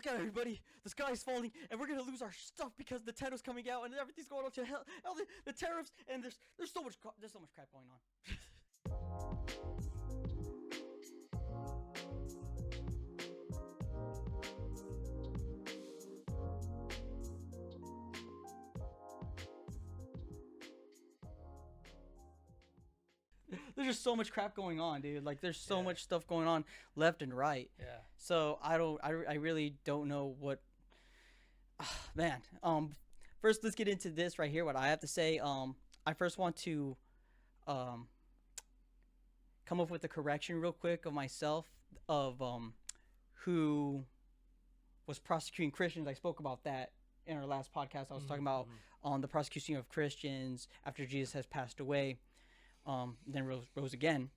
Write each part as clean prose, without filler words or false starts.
look out, everybody! The sky is falling, and we're gonna lose our stuff because Nintendo's coming out, and everything's going on to hell. The tariffs, and there's so much crap going on. There's just so much crap going on, dude. Like, there's so much stuff going on left and right. Yeah. So I really don't know what. Man. First, let's get into this right here. What I have to say. I first want to, come up with a correction real quick of myself of who was prosecuting Christians. I spoke about that in our last podcast. I was talking about the prosecution of Christians after Jesus has passed away. Then rose again,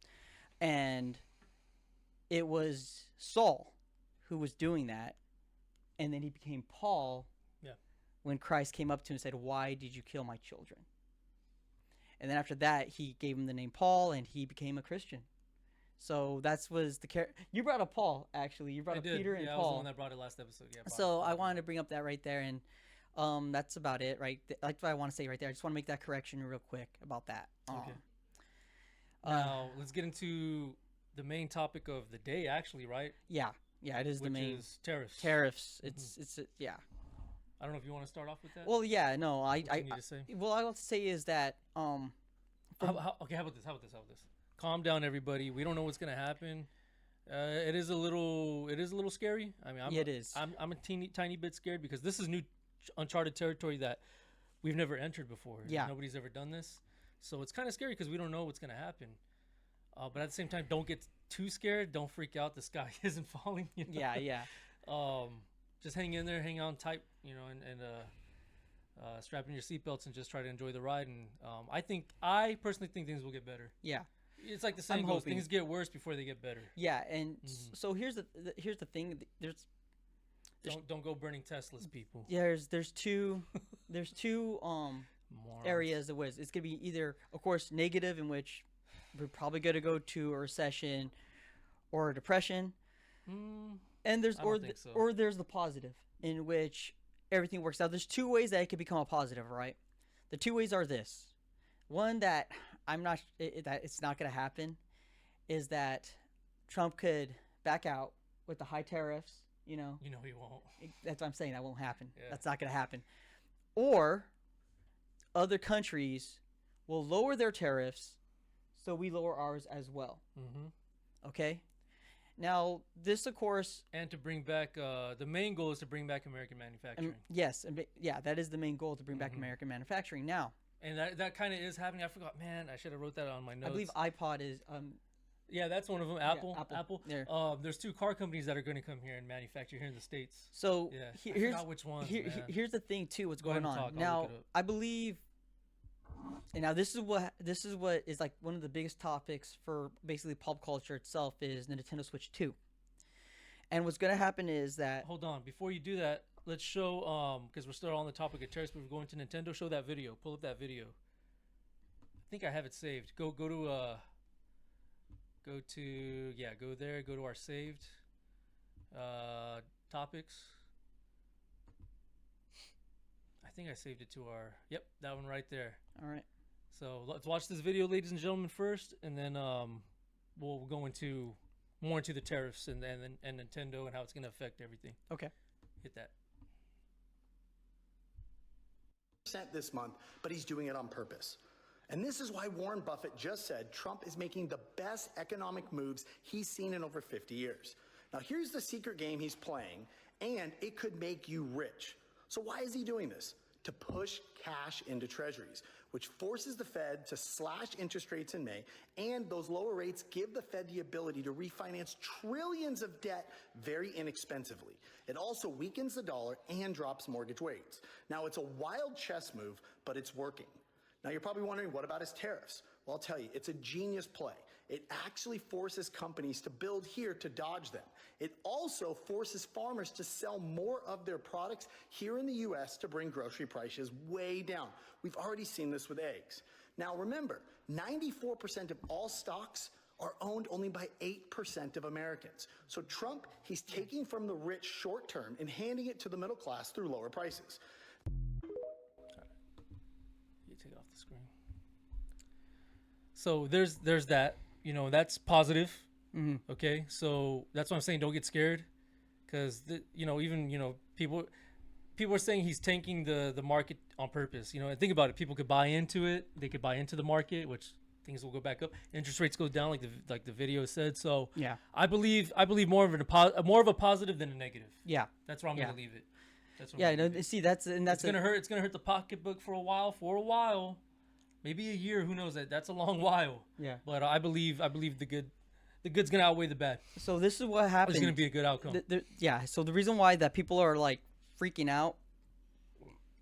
and it was Saul who was doing that, and then he became Paul when Christ came up to him and said, "Why did you kill my children?" And then after that, he gave him the name Paul, and he became a Christian. So that was the you brought up Paul, actually. You brought up Peter and Paul. I was the one that brought it last episode. Yeah. So I wanted to bring up that right there, and that's about it, right? That's what I want to say right there. I just want to make that correction real quick about that. Okay. Now, let's get into the main topic of the day, actually, right? Yeah, it is the main. Which is tariffs. Tariffs. It's yeah. I don't know if you want to start off with that. Well, yeah, no, I need to say? Well, I want to say is that how about this? Calm down, everybody. We don't know what's gonna happen. It is a little scary. I mean, it is. I'm a tiny bit scared because this is new, uncharted territory that we've never entered before. Yeah. Nobody's ever done this. So it's kind of scary because we don't know what's going to happen. But at the same time, don't get too scared. Don't freak out. The sky isn't falling. You know? Yeah. Just hang in there, hang on tight, and strap in your seatbelts and just try to enjoy the ride. And I personally think things will get better. Yeah. It's like the saying goes, things get worse before they get better. Yeah, and so here's the thing. Don't go burning Teslas, people. Yeah, there's two areas of ways. It's gonna be either, of course, negative, in which we're probably gonna go to a recession or a depression, and there's or there's the positive, in which everything works out. There's two ways that it could become a positive, right? The two ways are this: one, that that it's not gonna happen, is that Trump could back out with the high tariffs. He won't. That's what I'm saying. That won't happen. Yeah. That's not gonna happen. Or other countries will lower their tariffs, so we lower ours as well. Okay? Now, this, of course... And to bring back... the main goal is to bring back American manufacturing. Yes. That is the main goal, to bring back American manufacturing. Now... And that kind of is happening. I forgot. Man, I should have wrote that on my notes. I believe iPod is... yeah, that's one of them. Apple. Yeah, Apple. There. There's two car companies that are going to come here and manufacture here in the States. So yeah, I forgot which ones. Here's the thing too. What's going on now? I believe, and now this is what is like one of the biggest topics for basically pop culture itself is the Nintendo Switch 2. And what's going to happen is that. Hold on, before you do that, let's show because we're still on the topic of tariffs, but we're going to Nintendo. Show that video. Pull up that video. I think I have it saved. Go there, go to our saved topics. I think I saved it to yep, that one right there. All right. So let's watch this video, ladies and gentlemen, first, and then we'll go more into the tariffs and Nintendo and how it's going to affect everything. Okay. Hit that. This month, but he's doing it on purpose. And this is why Warren Buffett just said Trump is making the best economic moves he's seen in over 50 years. Now, here's the secret game he's playing, and it could make you rich. So why is he doing this? To push cash into treasuries, which forces the Fed to slash interest rates in May, and those lower rates give the Fed the ability to refinance trillions of debt very inexpensively. It also weakens the dollar and drops mortgage rates. Now, it's a wild chess move, but it's working. Now, you're probably wondering, what about his tariffs? Well, I'll tell you, it's a genius play. It actually forces companies to build here to dodge them. It also forces farmers to sell more of their products here in the U.S. to bring grocery prices way down. We've already seen this with eggs. Now, remember, 94% of all stocks are owned only by 8% of Americans. So Trump, he's taking from the rich short term and handing it to the middle class through lower prices. You take it off the screen. So there's that, that's positive. Okay, so that's what I'm saying. Don't get scared, because people are saying he's tanking the market on purpose. And think about it. People could buy into it. They could buy into the market, which things will go back up. Interest rates go down, like the video said. So Yeah. I believe more of a positive than a negative. Yeah. That's where I'm Yeah. gonna leave it. That's where Yeah. I'm gonna leave it. See, that's It's gonna hurt. It's gonna hurt the pocketbook for a while. Maybe a year. Who knows? That's a long while. Yeah. But I believe the good's gonna outweigh the bad. So this is what happened. It's gonna be a good outcome. Yeah. So the reason why that people are like freaking out,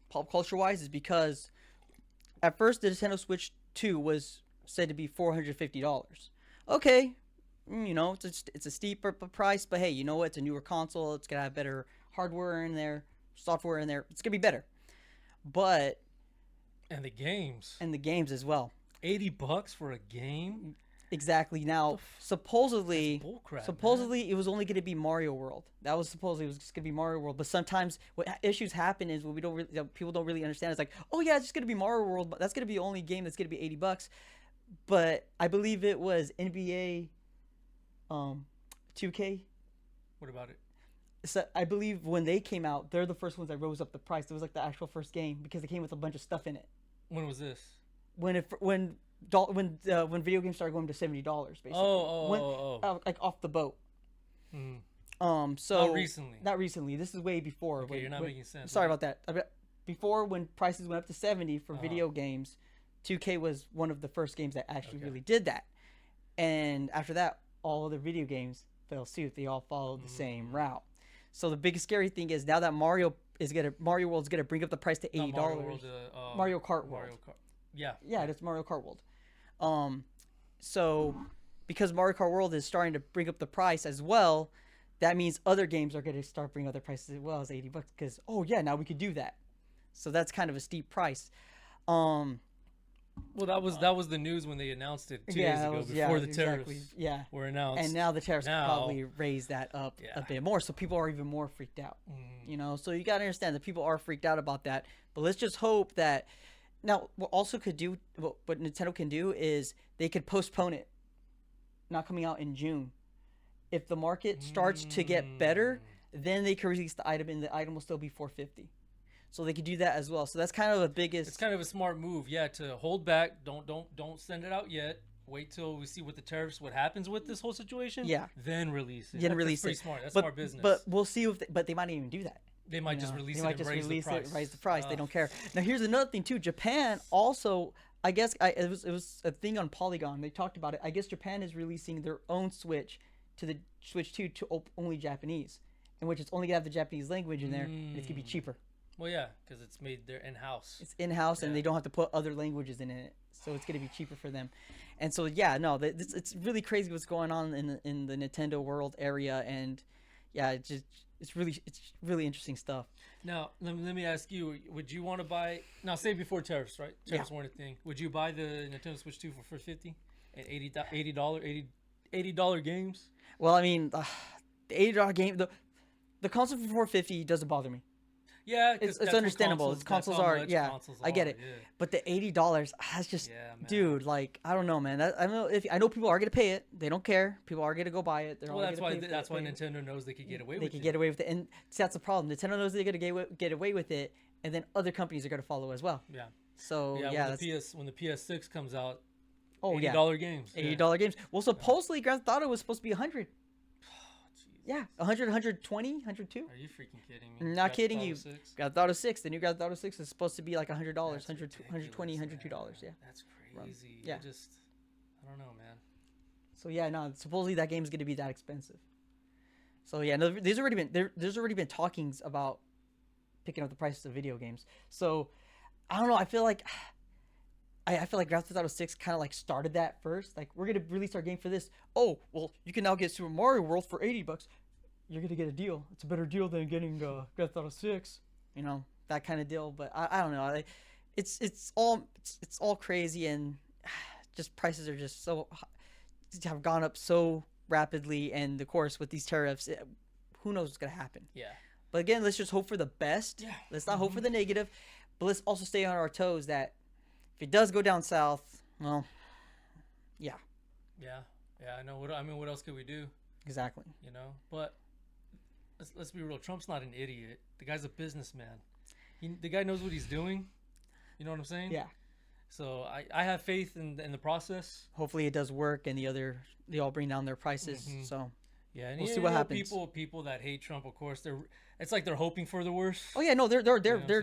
pop culture wise, is because at first the Nintendo Switch 2 was said to be $450. Okay, it's a steeper price, but hey, you know what? It's a newer console. It's gonna have better hardware in there, software in there. It's gonna be better. But And the games as well. $80 for a game. Exactly. Now, supposedly, bullcrap, it was only going to be Mario World. That was supposedly it was just going to be Mario World. But sometimes what issues happen is what people don't really understand. It's like, oh yeah, it's just going to be Mario World, but that's going to be the only game that's going to be $80. But I believe it was NBA, 2K. What about it? So I believe when they came out, they're the first ones that rose up the price. It was like the actual first game because it came with a bunch of stuff in it. When was this? When video games started going to $70, basically. Like off the boat. So not recently. This is way before. Okay, you're not making sense. Sorry about that. Before, when prices went up to 70 for video games, 2K was one of the first games that actually really did that. And after that, all other video games fell suit. They all followed the same route. So the biggest scary thing is now that Mario World's gonna bring up the price to $80. Mario Kart World. Yeah, it's Mario Kart World. So because Mario Kart World is starting to bring up the price as well, that means other games are going to start bringing up their prices as well as $80 because now we could do that. So that's kind of a steep price. Well, that was the news when they announced it 2 days ago before the tariffs were announced. And now the tariffs probably raise that up a bit more, so people are even more freaked out. So you got to understand that people are freaked out about that. But let's just hope that. Now, what Nintendo can do is they could postpone it, not coming out in June. If the market starts to get better, then they can release the item, and the item will still be $450. So they could do that as well. So that's kind of the biggest. It's kind of a smart move, to hold back. Don't send it out yet. Wait till we see what happens with this whole situation. Yeah. Then release it. Then release pretty it. smart. That's smart business. But we'll see but they might not even do that. They might just release it and raise the price. They don't care. Now here's another thing too. Japan also, I guess, it was a thing on Polygon. They talked about it. I guess Japan is releasing their own Switch to the Switch 2 to only Japanese, in which it's only gonna have the Japanese language in there, and it's gonna be cheaper. Well, yeah, because it's made there in-house. It's in-house, and they don't have to put other languages in it, so it's gonna be cheaper for them. And so it's really crazy what's going on in the Nintendo World area, and it's really interesting stuff. Now, let me ask you: would you want to buy? Now, say before tariffs, right? Tariffs weren't a thing. Would you buy the Nintendo Switch 2 for $450 and $80 games? Well, I mean, the $80 game, the console for $450 doesn't bother me. Yeah, it's understandable. Consoles are, I get it. Yeah. But the $80, that's just, dude. Like, I don't know, man. I know people are gonna pay it. They don't care. People are gonna go buy it. That's why Nintendo knows they could get away with it. They can get away with it, and see, that's the problem. Nintendo knows they're gonna get away with it, and then other companies are gonna follow as well. Yeah. So when the PS6 comes out, $80 games. $80 games. Well, supposedly Grand Theft Auto was supposed to be $100. Yeah, 100, 120, 102. Are you freaking kidding me? Not kidding you. Grand Theft Auto 6. The new Grand Theft Auto 6 is supposed to be like $100, 120, $102. Yeah. That's crazy. Yeah. I don't know, man. So supposedly that game is going to be that expensive. So there's already been talkings about picking up the prices of video games. So I don't know. I feel like Grand Theft Auto 6 kind of like started that first. Like, we're gonna release our game for this. Oh, well, you can now get Super Mario World for $80. You're gonna get a deal. It's a better deal than getting Grand Theft Auto 6. That kind of deal. But I don't know. It's all crazy, and just prices are just so high. have gone up so rapidly, and of course with these tariffs, who knows what's gonna happen. Yeah. But again, let's just hope for the best. Yeah. Let's not hope for the negative, but let's also stay on our toes that if it does go down south, well, yeah. Yeah. I know. What else could we do? Exactly. You know, but let's be real. Trump's not an idiot. The guy's a businessman. The guy knows what he's doing. You know what I'm saying? Yeah. So I have faith in the process. Hopefully it does work, and they all bring down their prices. So yeah, and we'll see what happens. People that hate Trump, of course, it's like they're hoping for the worst. Oh yeah, no, they're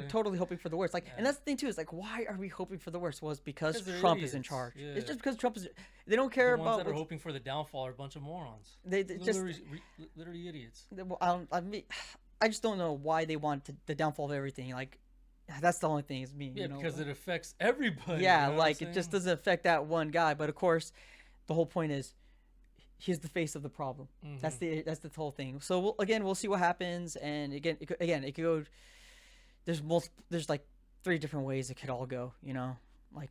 totally hoping for the worst. Like, and that's the thing too. Is like, why are we hoping for the worst? Well, it's because Trump is in charge. Yeah. It's just because Trump is. They don't care the ones about. That are hoping for the downfall are a bunch of morons. They just literally idiots. I just don't know why they want the downfall of everything. Like, that's the only thing is me. Yeah, because it affects everybody. Yeah, like it just doesn't affect that one guy. But of course, the whole point is he's the face of the problem. That's the whole thing. So we'll see what happens. And again, it could go. There's like 3 different ways it could all go. You know, like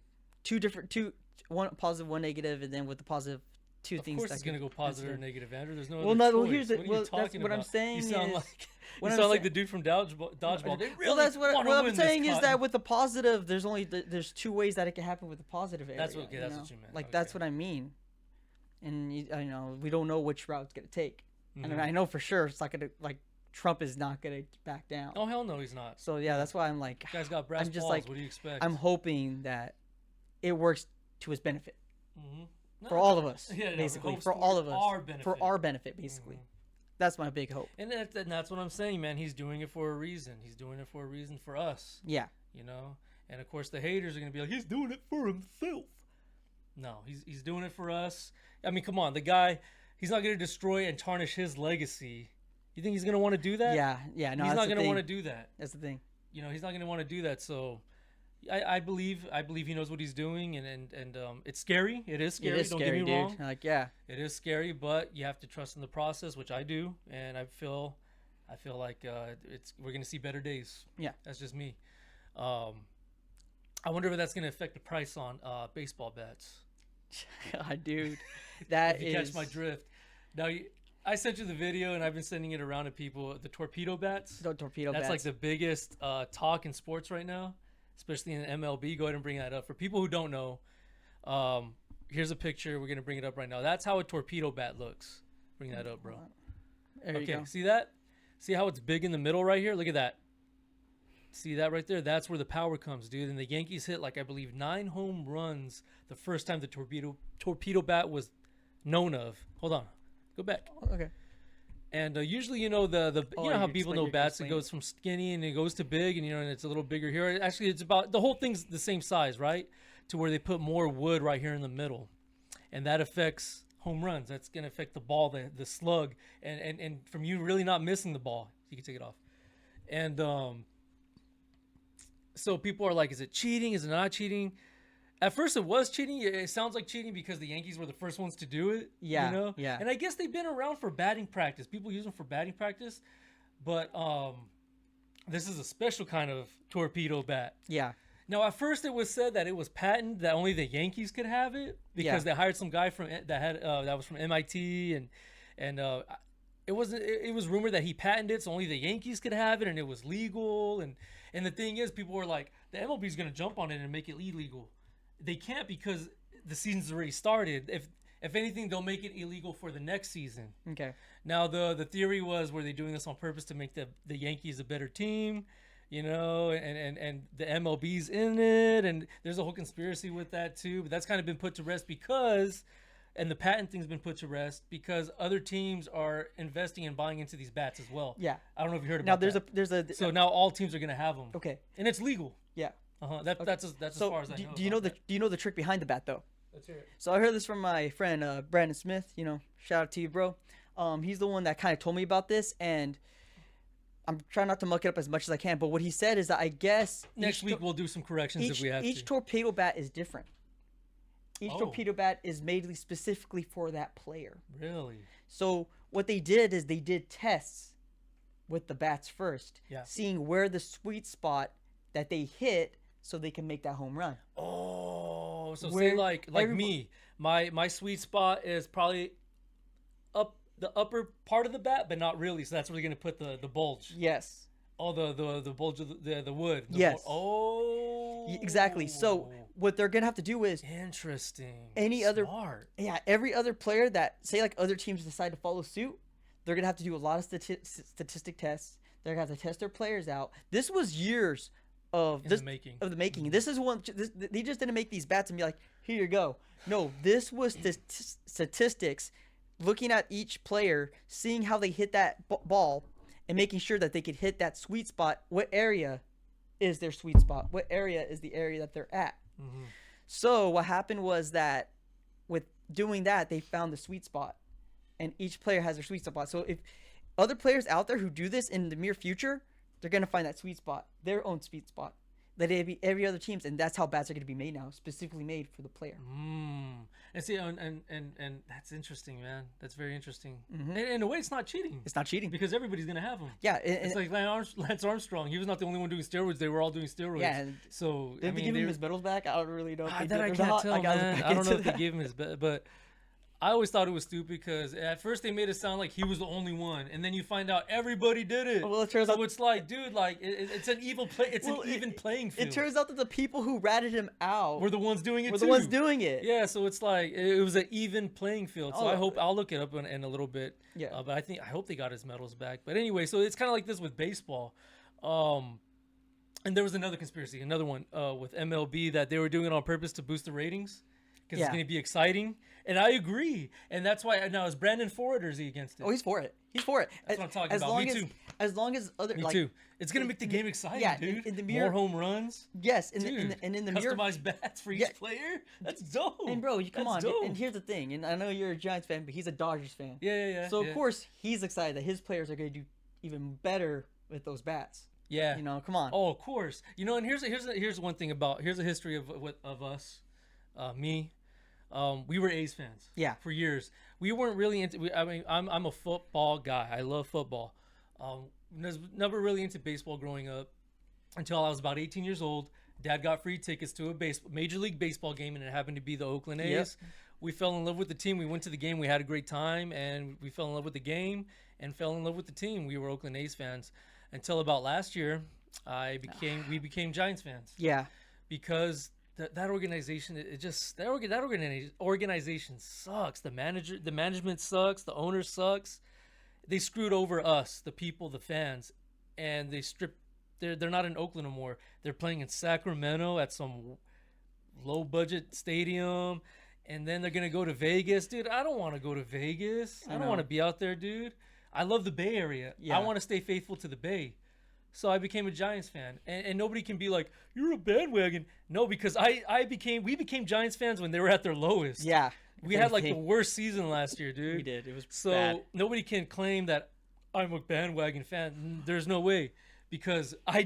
one positive, one negative, and then with the positive 2 things. Of course, it's gonna go positive or negative, Andrew. There's no. Well, other no. choice. Here's what that's what I'm saying. You sound is, like the dude from Dodgeball. Well, that's what I'm saying is that with the positive, there's 2 ways that it can happen with the positive area. That's what you meant. Like that's what I mean. And I know we don't know which route it's gonna take, and I know for sure it's not gonna Trump is not gonna back down. Oh hell no, he's not. So yeah, that's why I'm like, guy's got brass balls. What do you expect? I'm hoping that it works to his benefit. For all of us, basically, for all of us, for our benefit, basically. That's my big hope. And that's what I'm saying, man. He's doing it for a reason. He's doing it for a reason for us. Yeah. You know, and of course the haters are gonna be like, he's doing it for himself. No, he's doing it for us. I mean, come on, the guy, he's not gonna destroy and tarnish his legacy. You think he's gonna want to do that? Yeah. No, he's not gonna want to do that. That's the thing. You know, he's not gonna want to do that. So. I believe he knows what he's doing, and it's scary. It is scary. Don't get me wrong. Like, yeah, it is scary, but you have to trust in the process, which I do, and I feel like we're gonna see better days. Yeah, that's just me. I wonder if that's gonna affect the price on baseball bats. Dude, that if you catch my drift. Now, I sent you the video, and I've been sending it around to people. The torpedo bats. That's like the biggest talk in sports right now. Especially in MLB. Go ahead and bring that up. For people who don't know, here's a picture. We're going to bring it up right now. That's how a torpedo bat looks. Bring that up, bro. There you go. See that? See how it's big in the middle right here? Look at that. See that right there? That's where the power comes, dude. And the Yankees hit, like, I believe 9 home runs the first time the torpedo bat was known of. Hold on. Go back. Okay. And usually, you know, you know how people know bats, it goes from skinny and it goes to big, and, you know, and it's a little bigger here. Actually, it's about, the whole thing's the same size, right? To where they put more wood right here in the middle. And that affects home runs. That's going to affect the ball, the slug, and from you really not missing the ball. You can take it off. And so people are like, is it cheating? Is it not cheating? At first, it was cheating. It sounds like cheating because the Yankees were the first ones to do it. Yeah, you know? Yeah. And I guess they've been around for batting practice. People use them for batting practice. But this is a special kind of torpedo bat. Yeah. Now, at first, it was said that it was patent, that only the Yankees could have it because they hired some guy that was from MIT, and it was rumored that he patented it, so only the Yankees could have it, and it was legal. And the thing is, people were like, the MLB is going to jump on it and make it illegal. They can't because the season's already started. If anything, they'll make it illegal for the next season. Okay. Now, the theory was, were they doing this on purpose to make the Yankees a better team? You know, and the MLB's in it, and there's a whole conspiracy with that too. But that's kind of been put to rest and the patent thing's been put to rest because other teams are investing and buying into these bats as well. Yeah. I don't know if you heard about that. So now all teams are going to have them. Okay. And it's legal. Yeah. That's as far as I know. Do you know the trick behind the bat though? Let's hear it. So I heard this from my friend Brandon Smith. You know, shout out to you, bro. He's the one that kind of told me about this, and I'm trying not to muck it up as much as I can. But what he said is that I guess next week we'll do some corrections if we have to. Each torpedo bat is different. Each torpedo bat is made specifically for that player. Really? So what they did is they did tests with the bats first, seeing where the sweet spot that they hit, so they can make that home run. Oh, Oh, so Where say like me, my sweet spot is probably up the upper part of the bat, but not really. So that's where you're gonna put the bulge. Yes. Oh, the bulge of the wood. Yes. Oh. Exactly. So what they're gonna have to do is Interesting. Smart. Every other player that say like other teams decide to follow suit, they're gonna have to do a lot of statistic tests. They're gonna have to test their players out. This was years of the making. Mm-hmm. This is one. They just didn't make these bats and be like, here you go. No, this was statistics, looking at each player, seeing how they hit that ball, and making sure that they could hit that sweet spot. What area is their sweet spot? What area is the area that they're at? Mm-hmm. So what happened was that with doing that, they found the sweet spot, and each player has their sweet spot. So if other players out there who do this in the near future, they're gonna find that sweet spot, their own sweet spot. That it'd be every other team's, and that's how bats are gonna be made now, specifically made for the player. And see, and that's interesting, man. That's very interesting. And in a way, it's not cheating. It's not cheating because everybody's gonna have them. Yeah, it's like Lance Armstrong. He was not the only one doing steroids. They were all doing steroids. Yeah. So did they give him his medals back? I don't really know. If that I can't tell, man. I don't know if they gave him his, but I always thought it was stupid because at first they made it sound like he was the only one, and then you find out everybody did it. Well, it turns out it's like, dude, like it's an evil play. It's an even playing field. It turns out that the people who ratted him out were the ones doing it. Yeah, so it's like it was an even playing field. So I hope I'll look it up in a little bit. Yeah, but I hope they got his medals back. But anyway, so it's kind of like this with baseball. And there was another conspiracy, another one with MLB that they were doing it on purpose to boost the ratings. Because it's going to be exciting. And I agree. And that's why now is Brandon for it or is he against it? Oh, he's for it. He's for it. That's what I'm talking about. Me too. As long as other Me too. It's going to make the game exciting, dude. In the more home runs. Yes. In the customized bats for each player. That's dope. And bro, come on. And here's the thing. And I know you're a Giants fan, but he's a Dodgers fan. Yeah. So of course he's excited that his players are going to do even better with those bats. Yeah. Come on. Oh, of course. And here's one thing here's a history of us, me. We were A's fans. Yeah. For years. We weren't really into. I'm a football guy. I love football. Was never really into baseball growing up until I was about 18 years old. Dad got free tickets to a Major League Baseball game, and it happened to be the Oakland A's. Yep. We fell in love with the team. We went to the game. We had a great time, and we fell in love with the game and fell in love with the team. We were Oakland A's fans until about last year. We became Giants fans. Yeah. Because that organization, that organization sucks. The management sucks. The owner sucks. They screwed over us, the people, the fans, and they stripped. They're not in Oakland anymore. They're playing in Sacramento at some low budget stadium, and then they're gonna go to Vegas, dude. I don't want to go to Vegas. I don't want to be out there, dude. I love the Bay Area. Yeah. I want to stay faithful to the Bay. So I became a Giants fan, and nobody can be like, you're a bandwagon. No, because we became Giants fans when they were at their lowest. Yeah, we had like the worst season last year, dude. We did. It was so bad. Nobody can claim that I'm a bandwagon fan. There's no way, because I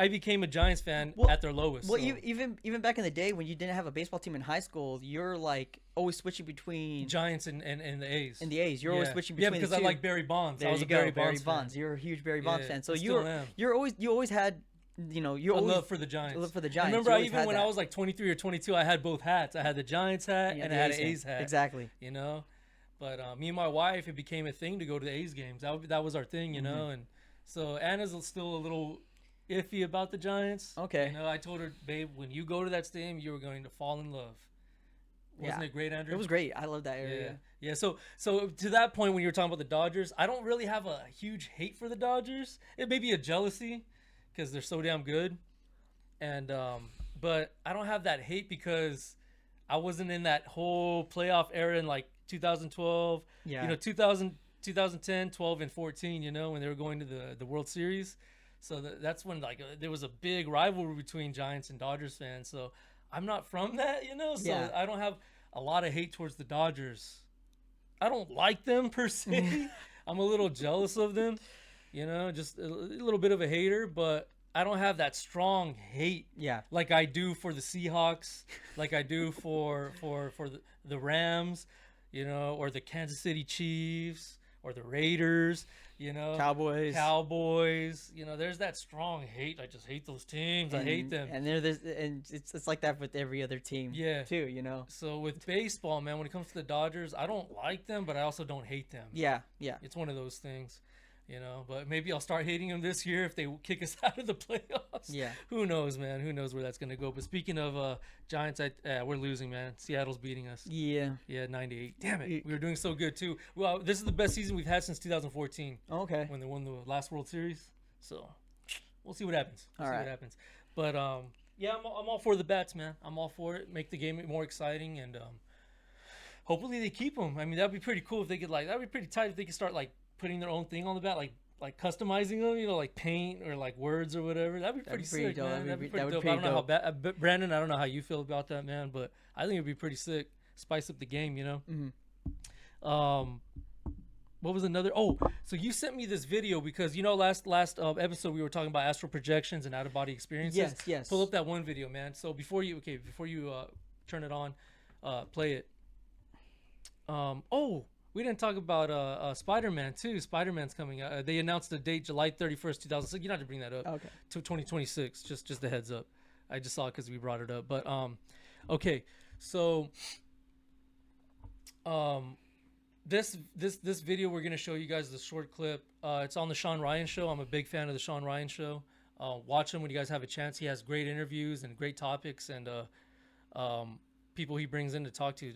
became a Giants fan at their lowest. Well, so. even back in the day when you didn't have a baseball team in high school, you're like always switching between Giants and the A's. And the A's, you're always switching between. Yeah, because I like Barry Bonds. There I was you a go, Barry Bonds fan. You're a huge Barry Bonds fan. So you always had, you always love for the Giants. Love for the Giants. I remember when I was like 23 or 22, I had both hats. I had the Giants hat and I had an A's hat. Exactly. But me and my wife, it became a thing to go to the A's games. That was our thing, you know. And so Anna's still a little iffy about the Giants. Okay. I told her, babe, when you go to that stadium, you are going to fall in love. Wasn't it great, Andrew? It was great. I love that area. Yeah. So to that point, when you were talking about the Dodgers, I don't really have a huge hate for the Dodgers. It may be a jealousy because they're so damn good, and but I don't have that hate because I wasn't in that whole playoff era in like 2012. Yeah. 2010, 12, and 14. When they were going to the World Series. So that's when there was a big rivalry between Giants and Dodgers fans. So I'm not from that, So I don't have a lot of hate towards the Dodgers. I don't like them per se. I'm a little jealous of them, just a little bit of a hater. But I don't have that strong hate, like I do for the Seahawks, like I do for the Rams, or the Kansas City Chiefs or the Raiders. You know, Cowboys. You know, there's that strong hate. I just hate those teams. I hate them. And it's like that with every other team. Yeah. Too. You know. So with baseball, man, when it comes to the Dodgers, I don't like them, but I also don't hate them. Yeah. Yeah. It's one of those things. You know, but maybe I'll start hating them this year if they kick us out of the playoffs. Yeah. Who knows, man? Who knows where that's going to go? But speaking of Giants, we're losing, man. Seattle's beating us. Yeah. Yeah, 98. Damn it. We were doing so good, too. Well, this is the best season we've had since 2014. Okay. When they won the last World Series. So, we'll see what happens. All right. But, yeah, I'm all for the bats, man. I'm all for it. Make the game more exciting, and hopefully they keep them. I mean, that'd be pretty cool if they could, that'd be pretty tight if they could start, putting their own thing on the bat, like customizing them, you know, like paint or like words or whatever. That'd be pretty sick, dope. man. That'd be pretty dope. I don't know how bad, Brandon, I don't know how you feel about that, man, but I think it'd be pretty sick. Spice up the game, you know. Mm-hmm. What was another? Oh, so you sent me this video because you know last episode we were talking about astral projections and out of body experiences. Yes. Pull up that one video, man. So before you turn it on, play it. We didn't talk about Spider-Man too. Spider-Man's coming out. They announced the date, July 31st, 2006. You don't have to bring that up. Okay. To 2026. Just a heads up. I just saw it because we brought it up. But okay. So this video we're gonna show you guys the short clip. It's on the Sean Ryan show. I'm a big fan of the Sean Ryan show. Watch him when you guys have a chance. He has great interviews and great topics and people he brings in to talk to.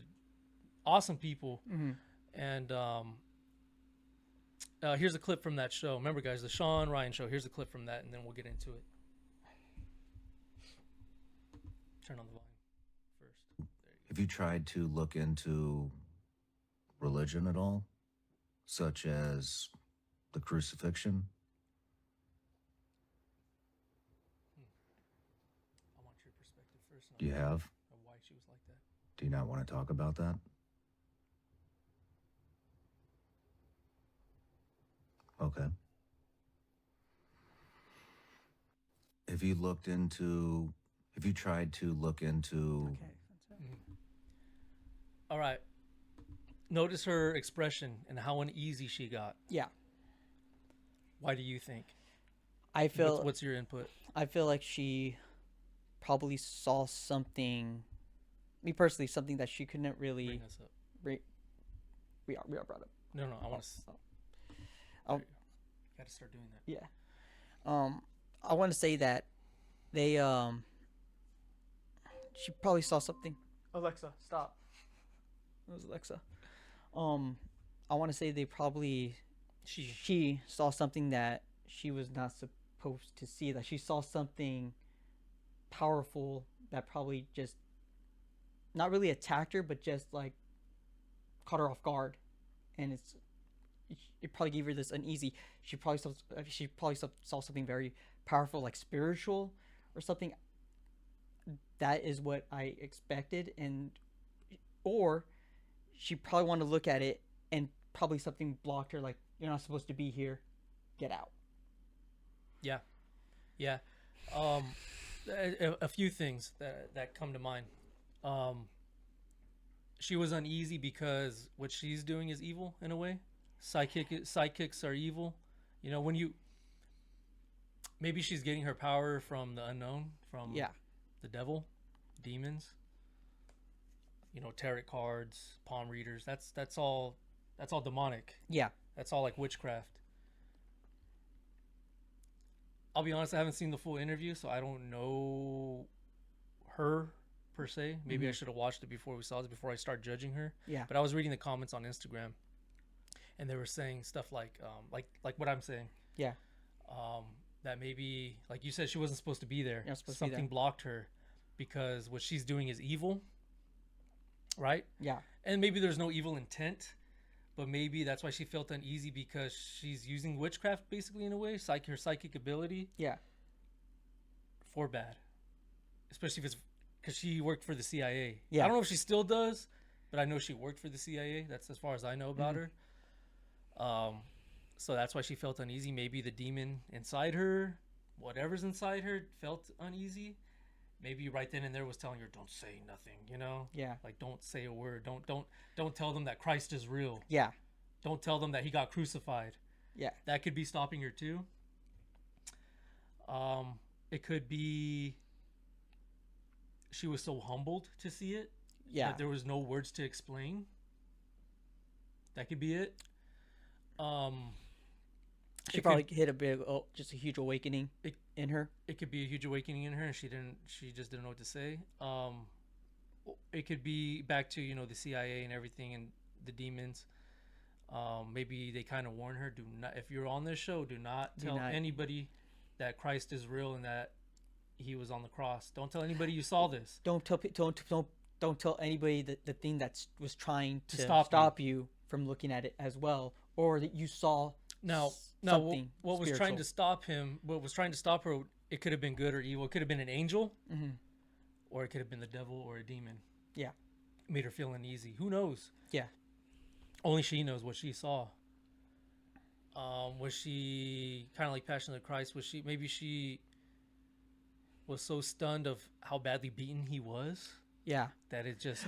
Awesome people. Mm-hmm. And here's a clip from that show. Remember, guys, the Sean Ryan show. Here's a clip from that, and then we'll get into it. Turn on the volume first. There you go. Have you tried to look into religion at all? Such as the crucifixion? I want your perspective first. Do you have? Of why she was like that. Do you not want to talk about that? Okay. Have you tried to look into... Okay. That's it. All right. Notice her expression and how uneasy she got. Yeah. Why do you think? I feel. What's your input? I feel like she probably saw something. Me personally, something that she couldn't really. Bring us up. We are brought up. No, I want to. Oh. Got to start doing that. Yeah. I want to say that they she probably saw something. Alexa, stop. It was Alexa. I want to say they probably she saw something that she was not supposed to see. That she saw something powerful that probably just not really attacked her, but just like caught her off guard, and it probably gave her this uneasy. She probably saw something very powerful, like spiritual or something. That is what I expected, or she probably wanted to look at it, and probably something blocked her, like, you're not supposed to be here, get out. Yeah. A few things that come to mind. She was uneasy because what she's doing is evil in a way. Sidekicks are evil. You know, maybe she's getting her power from the unknown, from the devil, demons. You know, tarot cards, palm readers. That's all demonic. Yeah. That's all like witchcraft. I'll be honest, I haven't seen the full interview, so I don't know her per se. Maybe I should have watched it before we saw it, before I start judging her. Yeah. But I was reading the comments on Instagram, and they were saying stuff like what I'm saying. Yeah. That maybe, like you said, she wasn't supposed to be there. Something blocked her because what she's doing is evil. Right? Yeah. And maybe there's no evil intent, but maybe that's why she felt uneasy, because she's using witchcraft basically in a way, her psychic ability. Yeah. For bad. Especially if it's because she worked for the CIA. Yeah. I don't know if she still does, but I know she worked for the CIA. That's as far as I know about her. So that's why she felt uneasy. Maybe the demon inside her, whatever's inside her, felt uneasy. Maybe right then and there was telling her, don't say nothing, you know? Yeah. Like, don't say a word. Don't tell them that Christ is real. Yeah. Don't tell them that he got crucified. Yeah. That could be stopping her too. It could be she was so humbled to see it that there was no words to explain. That could be it. She probably hit a big, just a huge awakening in her. It could be a huge awakening in her, and she just didn't know what to say. It could be back to, you know, the CIA and everything and the demons. Maybe they kind of warn her, do not, if you're on this show, do not tell anybody that Christ is real and that he was on the cross. Don't tell anybody you saw this. Don't tell anybody the thing that was trying to stop you from looking at it as well, or that you saw. Now, what was trying to stop him? What was trying to stop her? It could have been good or evil. It could have been an angel, or it could have been the devil or a demon. Yeah, made her feel uneasy. Who knows? Yeah, only she knows what she saw. Was she kind of like Passion of the Christ? Was she was so stunned of how badly beaten he was? Yeah, that it just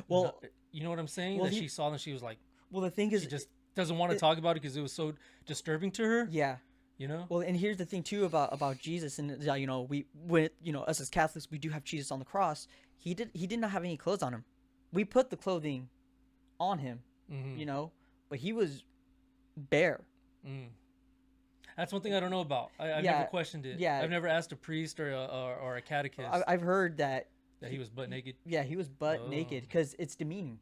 you know what I'm saying? That she saw and she was like, well, the thing is, she just doesn't want to talk about it because it was so disturbing to her. Yeah, you know. Well, and here's the thing too about Jesus, and you know, us as Catholics, we do have Jesus on the cross. He did not have any clothes on him. We put the clothing on him, you know, but he was bare. That's one thing I don't know about. I've never questioned it. Yeah, I've never asked a priest or a catechist. I've heard that he was butt naked. Yeah, he was butt naked because it's demeaning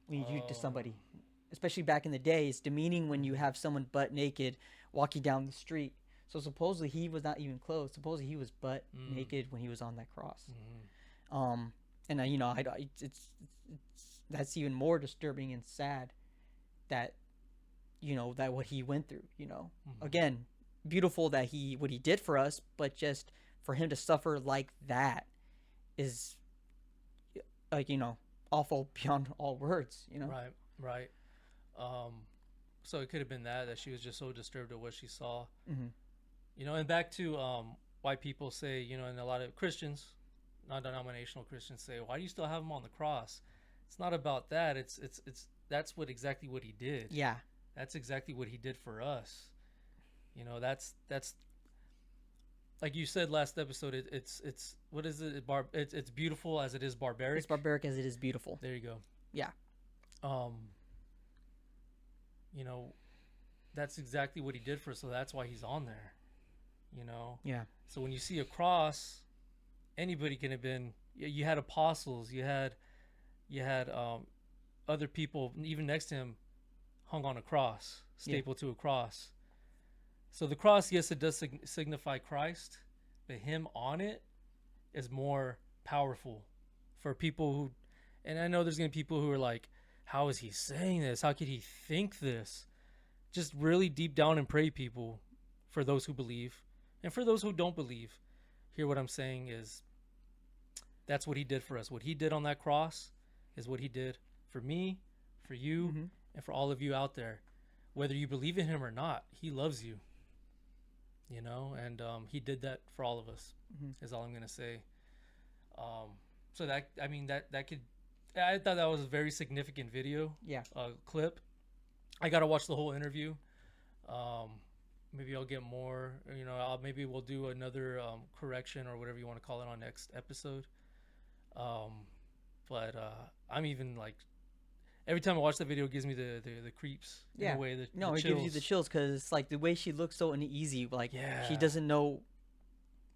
when you do it to somebody. Especially back in the day, it's demeaning when you have someone butt naked walking down the street. So supposedly he was not even clothed. Supposedly he was butt naked when he was on that cross. And you know, it's that's even more disturbing and sad that, you know, that what he went through. You know, again, beautiful that what he did for us, but just for him to suffer like that is, like, you know, awful beyond all words. You know, right. So it could have been that she was just so disturbed at what she saw. You know, and back to why people say, you know, and a lot of Christians, non-denominational Christians, say, why do you still have him on the cross? It's not about that. It's that's exactly what he did. Yeah, that's exactly what he did for us. You know, that's like you said last episode. It's what is it? It's beautiful as it is barbaric. It's barbaric as it is beautiful. There you go. Yeah. You know, that's exactly what he did for us, so that's why he's on there. You know? Yeah. So when you see a cross, anybody can have been. You had apostles, you had other people even next to him hung on a cross, stapled to a cross. So the cross, yes, it does signify Christ, but him on it is more powerful for people who, and I know there's gonna be people who are like, how is he saying this? How could he think this? Just really deep down and pray, people, for those who believe. And for those who don't believe, hear what I'm saying is that's what he did for us. What he did on that cross is what he did for me, for you, and for all of you out there. Whether you believe in him or not, he loves you. You know, and he did that for all of us, is all I'm going to say. So that, I mean, that could... I thought that was a very significant video. Yeah. Clip. I got to watch the whole interview. Maybe I'll get more. You know, maybe we'll do another correction or whatever you want to call it on next episode. But I'm even like, every time I watch that video, it gives me the creeps. Yeah. In a way, it gives you the chills because it's like the way she looks so uneasy. Like, she doesn't know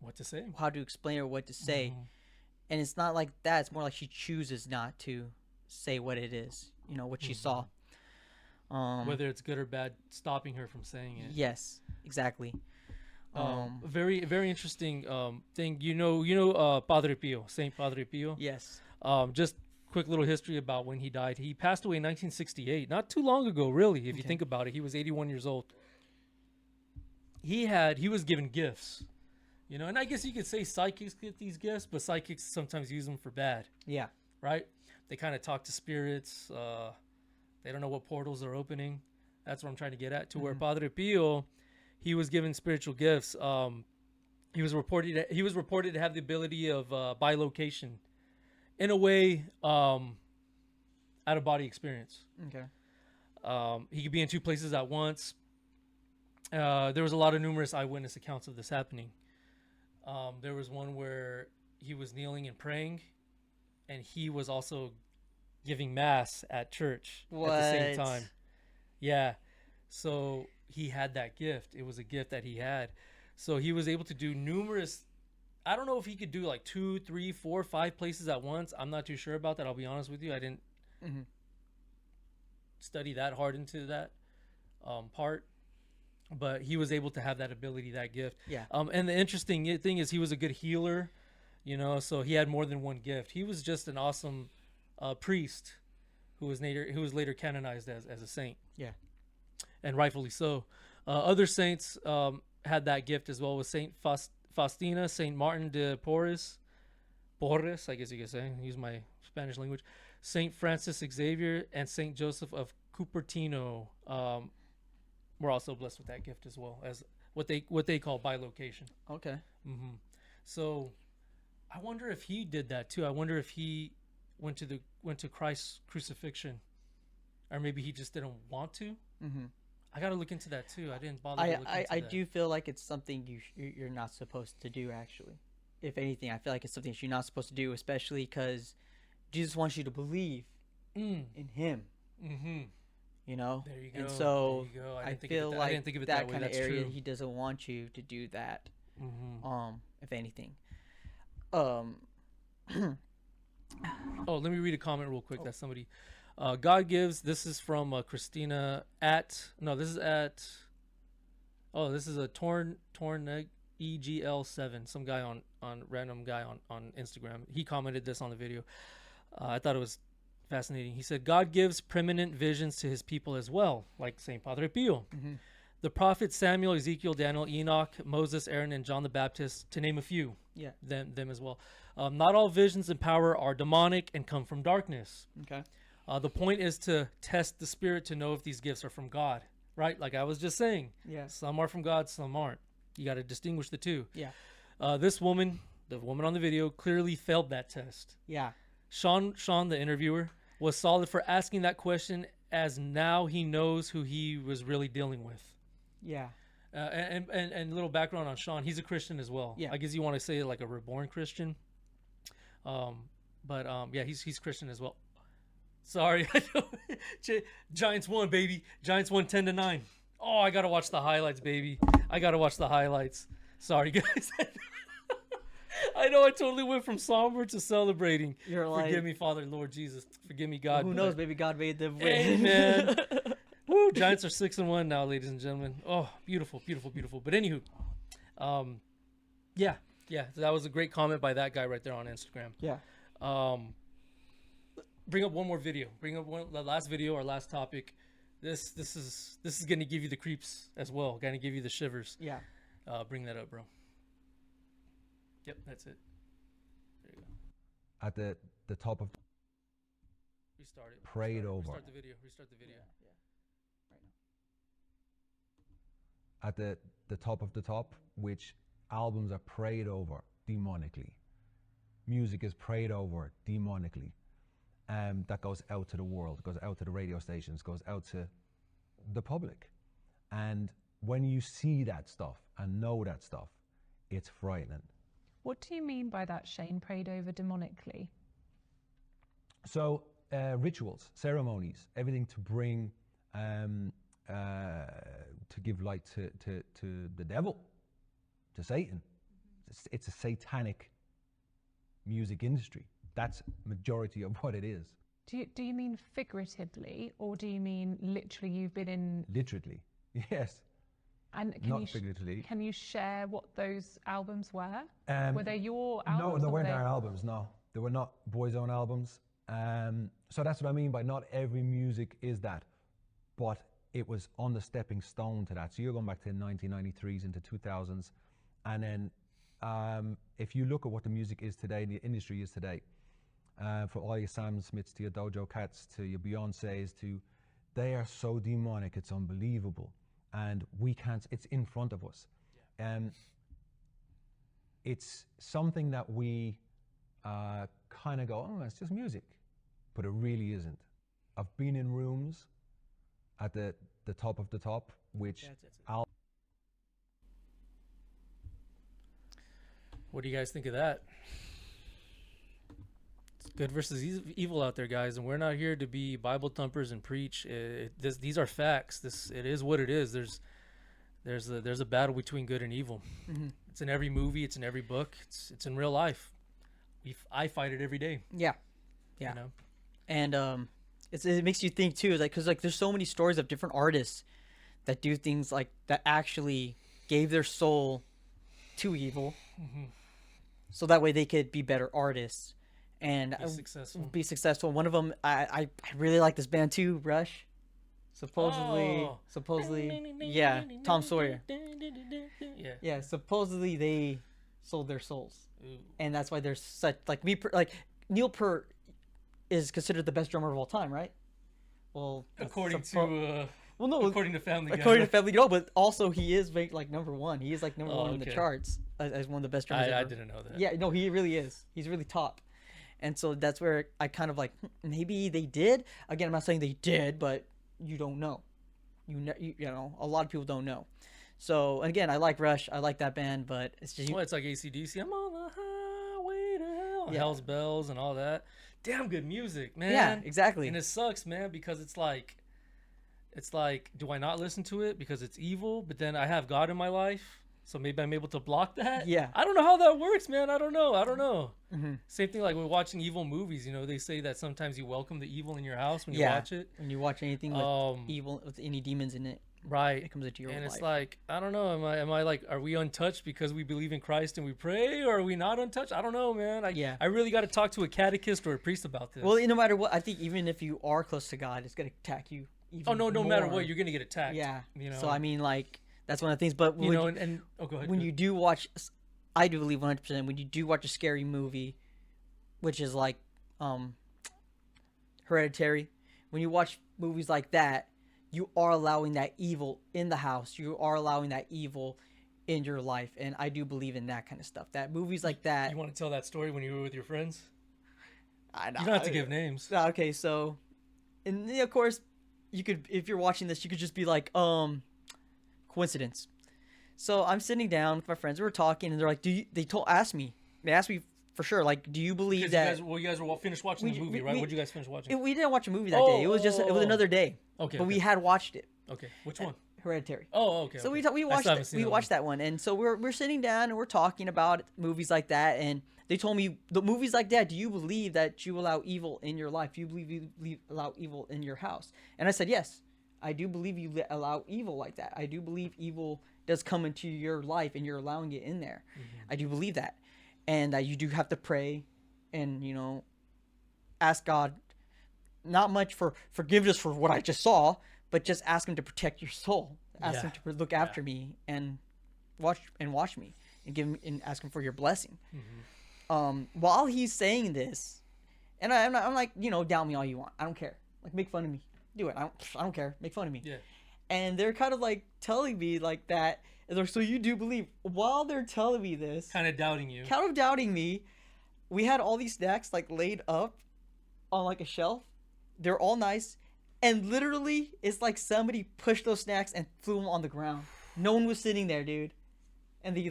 what to say, how to explain or what to say. And it's not like that. It's more like she chooses not to say what it is, you know, what she saw. Whether it's good or bad, stopping her from saying it. Yes, exactly. Very, very interesting thing. You know, Padre Pio, Saint Padre Pio. Yes. Just quick little history about when he died. He passed away in 1968, not too long ago, really. If you think about it, he was 81 years old. He was given gifts. You know, and I guess you could say psychics get these gifts, but psychics sometimes use them for bad. Yeah. Right? They kind of talk to spirits. They don't know what portals are opening. That's what I'm trying to get at. To where Padre Pio, he was given spiritual gifts. He was reported to have the ability of bilocation, in a way, out of body experience. Okay. He could be in two places at once. There was a lot of numerous eyewitness accounts of this happening. There was one where he was kneeling and praying, and he was also giving mass at church at the same time. Yeah. So he had that gift. It was a gift that he had. So he was able to do numerous. I don't know if he could do like 2, 3, 4, 5 places at once. I'm not too sure about that. I'll be honest with you. I didn't study that hard into that part. But he was able to have that ability, that gift. Yeah. And the interesting thing is he was a good healer, you know, so he had more than one gift. He was just an awesome priest who was later canonized as a saint. Yeah. And rightfully so. Other saints had that gift as well, with Saint Faustina, Saint Martin de Porres, I guess you could say, use my Spanish language, Saint Francis Xavier, and Saint Joseph of Cupertino. We're also blessed with that gift as well, as what they call bilocation. Okay. So I wonder if he did that too. I wonder if he went to Christ's crucifixion, or maybe he just didn't want to. I got to look into that too. I didn't bother to look into I that. do feel like it's something you're not supposed to do, actually. If anything, I feel like it's something that you're not supposed to do, especially because Jesus wants you to believe in him. You know? There you go. And so there you go. I feel like I didn't think of it that way. kind of That's area, true. he doesn't want you to do that. If anything. Oh, let me read a comment real quick. That's somebody. God gives. This is from Christina this is a Torneg EGL7. Some guy on random guy on Instagram. He commented this on the video. I thought it was fascinating. He said, God gives preeminent visions to his people as well, like Saint Padre Pio. The prophets Samuel, Ezekiel, Daniel, Enoch, Moses, Aaron, and John the Baptist, to name a few. Yeah. Them as well. Not all visions and power are demonic and come from darkness. Okay. The point is to test the spirit to know if these gifts are from God, right? Like I was just saying. Yeah. Some are from God, some aren't. You got to distinguish the two. Yeah. This woman, the woman on the video, clearly failed that test. Yeah. Sean, the interviewer, was solid for asking that question, as now he knows who he was really dealing with. Yeah. And little background on Sean, he's a Christian as well. Yeah. I guess you want to say like a reborn Christian. Yeah, he's Christian as well. Sorry. Giants won, baby. Giants won 10-9. Oh, I got to watch the highlights, baby. I got to watch the highlights. Sorry, guys. I know I totally went from somber to celebrating. You're like, forgive me, Father, Lord Jesus. Forgive me, God. who knows? Maybe God made them win. Amen. Woo, Giants are 6-1 now, ladies and gentlemen. Oh, beautiful, beautiful, beautiful. But anywho, yeah. So that was a great comment by that guy right there on Instagram. Yeah. Bring up one more video. The last video, our last topic. This is gonna give you the creeps as well. Gonna give you the shivers. Yeah. Bring that up, bro. Yep, that's it. There you go. At the top of Restart it. Prayed over. Restart the video. Yeah. At the top of the top, which albums are prayed over demonically. Music is prayed over demonically. That goes out to the world, goes out to the radio stations, goes out to the public. And when you see that stuff and know that stuff, it's frightening. What do you mean by that, Shane? Prayed over demonically? So rituals, ceremonies, everything to bring, to give light to the devil, to Satan. It's a satanic music industry. That's majority of what it is. Do you mean figuratively, or do you mean literally you've been in... Literally, yes. And Not figuratively. Can you share what those albums were? Were they your albums? No, they weren't our albums, no. They were not Boys' Own albums. So that's what I mean by not every music is that. But it was on the stepping stone to that. So you're going back to the 1993s into 2000s. And then if you look at what the music is today, the industry is today, for all your Sam Smiths to your Dojo Cats to your Beyoncés they are so demonic, it's unbelievable. And we can't, it's in front of us. It's something that we kind of go, oh, it's just music. But it really isn't. I've been in rooms at the top of the top, which What do you guys think of that? It's good versus evil out there, guys, and we're not here to be Bible thumpers and preach. These are facts. It is what it is. There's a battle between good and evil. Mm-hmm. It's in every movie. It's in every book. It's in real life. I fight it every day. Yeah, yeah. You know? And it makes you think too, like, because like there's so many stories of different artists that do things like that actually gave their soul to evil, so that way they could be better artists and be successful. One of them, I really like this band too, Rush. Supposedly, yeah, Tom Sawyer. Yeah. Supposedly they sold their souls, and that's why there's such like Neil Peart is considered the best drummer of all time, right? Well, according to Family Guy. According to Family Guy, but also he is like number one. He is like number one in the charts as one of the best drummers ever. I didn't know that. Yeah, no, he really is. He's really top. And so that's where I kind of like, maybe they did. Again, I'm not saying they did, but you don't know. You know, a lot of people don't know. So, again, I like Rush. I like that band, but it's just... Well, it's like AC/DC. I'm on the highway to hell. Yeah. Hell's Bells and all that. Damn good music, man. Yeah, exactly. And it sucks, man, because it's like, do I not listen to it because it's evil? But then I have God in my life, so maybe I'm able to block that. Yeah. I don't know how that works, man. I don't know. Mm-hmm. Same thing like we're watching evil movies. You know, they say that sometimes you welcome the evil in your house when you watch it. When you watch anything with evil, with any demons in it. Right. It comes into your life. And it's like, I don't know. Am I like, are we untouched because we believe in Christ and we pray, or are we not untouched? I don't know, man. I really got to talk to a catechist or a priest about this. Well, no matter what, I think even if you are close to God, it's going to attack you. No matter what, you're going to get attacked. Yeah. You know? So, I mean, like, that's one of the things. But, go ahead. When you do watch, I do believe 100%, when you do watch a scary movie, which is like Hereditary, when you watch movies like that, you are allowing that evil in the house. You are allowing that evil in your life. And I do believe in that kind of stuff. That movies like that. You want to tell that story when you were with your friends? I know. You don't have to give names. Okay, so, and of course, you could, if you're watching this, you could just be like, coincidence. So I'm sitting down with my friends. We were talking, and they're like, they asked me for sure, like, do you believe that? You guys were finished watching the movie, right? What did you guys finish watching? We didn't watch a movie that day. It was another day. Okay. But we had watched it. Okay. Which one? Hereditary. Oh, okay. So we watched that one, and so we're sitting down and we're talking about movies like that, and they told me the movies like that. Do you believe that you allow evil in your life? Do you believe you allow evil in your house? And I said yes. I do believe you allow evil like that. I do believe evil does come into your life and you're allowing it in there. Mm-hmm. I do believe that. And that you do have to pray and, ask God not much for forgiveness for what I just saw, but just ask him to protect your soul. Ask him to look after me and watch me and ask him for your blessing. Mm-hmm. While he's saying this, and I'm like, doubt me all you want. I don't care. Like, make fun of me. Do it. I don't care. Make fun of me. Yeah. And they're kind of like telling me like that. And they're, so you do believe? While they're telling me this, kind of doubting you, kind of doubting me, we had all these snacks like laid up on like a shelf. They're all nice, and literally, it's like somebody pushed those snacks and threw them on the ground. No one was sitting there, dude. And they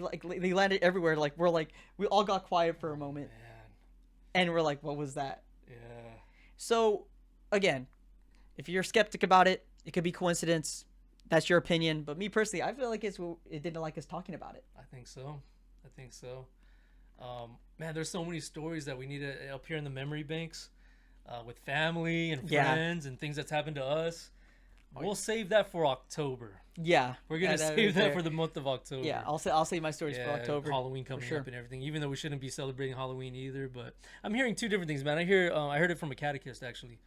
landed everywhere. Like we all got quiet for a moment, and we're like, what was that? Yeah. So, again, if you're skeptic about it, it could be coincidence. That's your opinion. But me personally, I feel like it didn't like us talking about it. I think so. Man, there's so many stories that we need to up here in the memory banks with family and friends and things that's happened to us. We'll save that for October. Yeah. We're going to save that for the month of October. Yeah, I'll save my stories for October. Halloween coming up and everything, even though we shouldn't be celebrating Halloween either. But I'm hearing two different things, man. I heard it from a catechist, actually,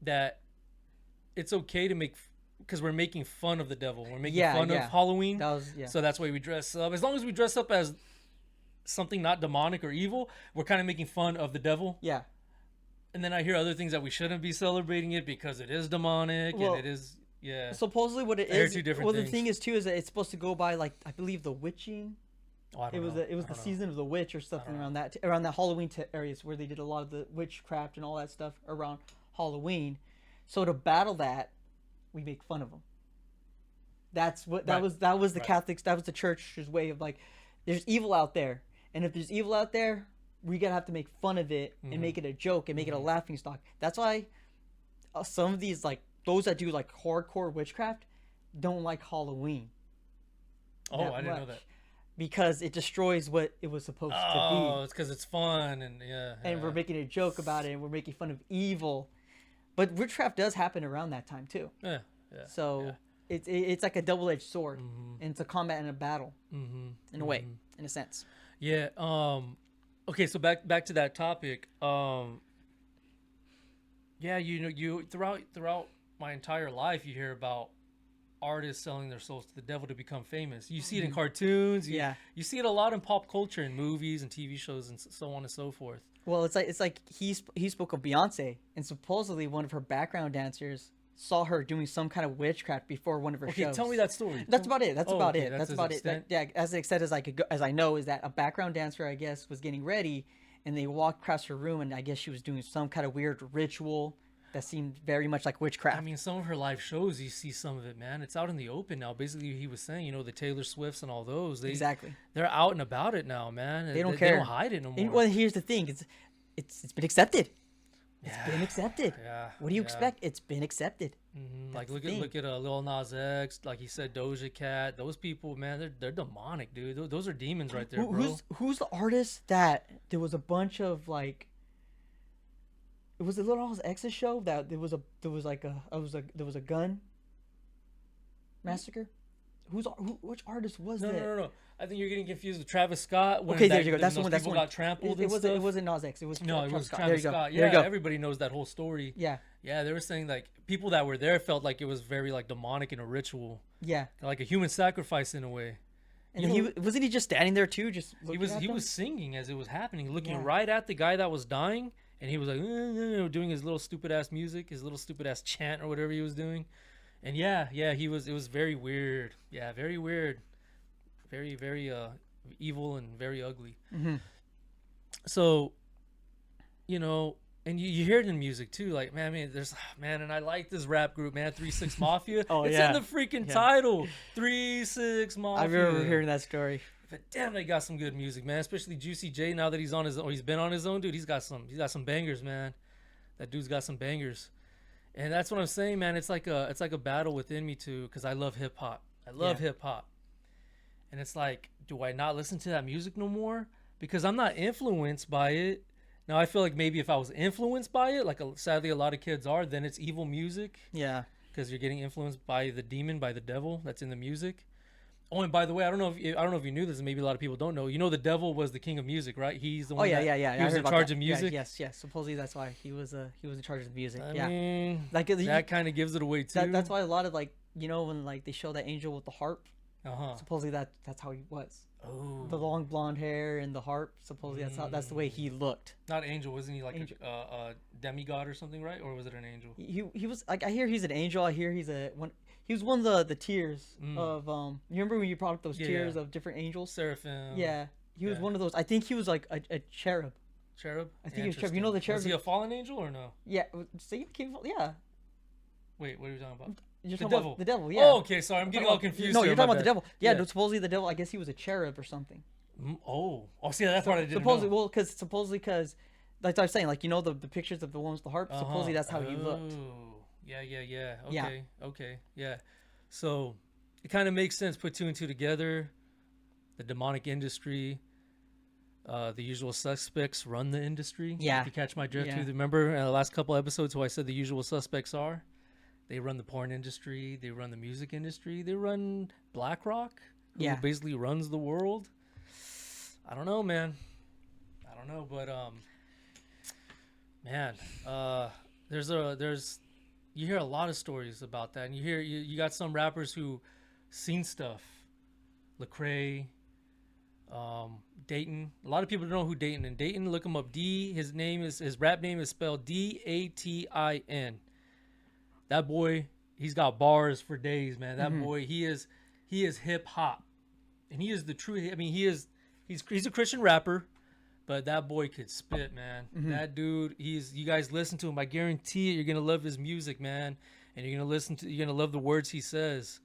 that it's okay to because we're making fun of the devil. We're making fun of Halloween. So that's why we dress up. As long as we dress up as something not demonic or evil, we're kind of making fun of the devil. Yeah. And then I hear other things that we shouldn't be celebrating it because it is demonic and it is, supposedly what it is. The thing is too is that it's supposed to go by like I believe the witching. Oh, I don't know. It was the season of the witch or something around that Halloween areas where they did a lot of the witchcraft and all that stuff around Halloween. So to battle that, we make fun of them. That's what that was the Catholics. That was the church's way of like, there's evil out there, and if there's evil out there, we gotta have to make fun of it and make it a joke and make it a laughing stock. That's why some of these, like those that do like hardcore witchcraft, don't like Halloween. Oh, I didn't know that. Because it destroys what it was supposed to be. Oh, it's because it's fun and And we're making a joke about it, and we're making fun of evil. But witchcraft does happen around that time too. Yeah. So it's like a double-edged sword, and it's a combat and a battle, in a way, in a sense. Yeah. Okay. So back to that topic. Yeah. You throughout my entire life, you hear about artists selling their souls to the devil to become famous. You see it in cartoons. You see it a lot in pop culture, in movies and TV shows, and so on and so forth. Well, it's like he spoke of Beyonce, and supposedly one of her background dancers saw her doing some kind of witchcraft before one of her shows. Okay, tell me that story. That's about it. That's about it. That's about it. As extent as I could go, as I know, is that a background dancer, I guess, was getting ready, and they walked across her room, and I guess she was doing some kind of weird ritual that seemed very much like witchcraft. I mean, some of her live shows, you see some of it, man. It's out in the open now. Basically, he was saying, the Taylor Swifts and all those. Exactly. They're out and about it now, man. They don't care. They don't hide it no more. And, well, here's the thing. It's been accepted. It's been accepted. Yeah. What do you expect? It's been accepted. Like look at Lil Nas X, like he said, Doja Cat. Those people, man, they're demonic, dude. Those are demons right there, bro. Who's the artist that there was a bunch of like? It was a Lil Nas X's show that there was a gun massacre. Which artist was that? No. I think you're getting confused with Travis Scott. Okay, there you go. That's the one. People got trampled. It wasn't Nas X. It was Travis Scott. Travis Scott. Yeah, everybody knows that whole story. Yeah. Yeah, they were saying like people that were there felt like it was very like demonic and a ritual. Yeah. Like a human sacrifice in a way. And wasn't he just standing there too, just looking at them? He was singing as it was happening, looking right at the guy that was dying, and he was like doing his little stupid ass music, his little stupid ass chant or whatever he was doing. And it was very weird. Yeah, very weird. Very, very evil and very ugly. So, and you hear it in music too. Like, man, and I like this rap group, man, 3-6 Mafia. It's in the freaking title, 3-6 Mafia. I remember hearing that story. But damn, they got some good music, man. Especially Juicy J. Now that he's on his own, he's been on his own, dude. He's got some bangers, man. That dude's got some bangers. And that's what I'm saying, man. It's like a battle within me too, because I love hip hop. I love hip hop. And it's like, do I not listen to that music no more? Because I'm not influenced by it. Now, I feel like maybe if I was influenced by it, like sadly a lot of kids are, then it's evil music. Yeah. Because you're getting influenced by the demon, by the devil that's in the music. Oh, and by the way, I don't know if you knew this, and maybe a lot of people don't know. The devil was the king of music, right? He's the one. Yeah. He was in charge of music. Yes. Supposedly that's why he was in charge of the music. I mean, like that kind of gives it away too. That's why a lot of like when like they show that angel with the harp. Supposedly that's how he was. Oh. The long blonde hair and the harp. Supposedly that's the way he looked. Not angel, wasn't he like a demigod or something, right? Or was it an angel? He was like, I hear he's an angel. I hear he was one of the tiers of you remember when you brought up those tiers of different angels? Seraphim. Yeah. He was one of those. I think he was like a cherub. Cherub? I think he was cherub. You know the cherub. Was he a fallen angel or no? Yeah. See, yeah. Wait, what are you talking about? You're the talking devil. About the devil, yeah. Oh, okay. Sorry, I'm getting all confused. No, you're talking about bad. the devil. Yeah, supposedly the devil. I guess he was a cherub or something. See, that's what I didn't know. Well, because, like I was saying, like the pictures of the ones with the harp. Supposedly that's how he looked. Yeah. Okay. Yeah. So it kind of makes sense. Put two and two together. The demonic industry. The usual suspects run the industry. Yeah. If you catch my drift, too. Remember the last couple episodes who I said the usual suspects are? They run the porn industry. They run the music industry. They run BlackRock, who basically runs the world. I don't know, man. I don't know, but there's you hear a lot of stories about that, and you got some rappers who seen stuff. Lecrae, Dayton. A lot of people don't know who Dayton is. Dayton, look him up. His rap name is spelled Datin. That boy, he's got bars for days, man. That boy, he is hip hop, and he is the true. I mean, he's a Christian rapper, but that boy could spit, man. That dude, you guys listen to him. I guarantee you're gonna love his music, man, and you're gonna love the words he says.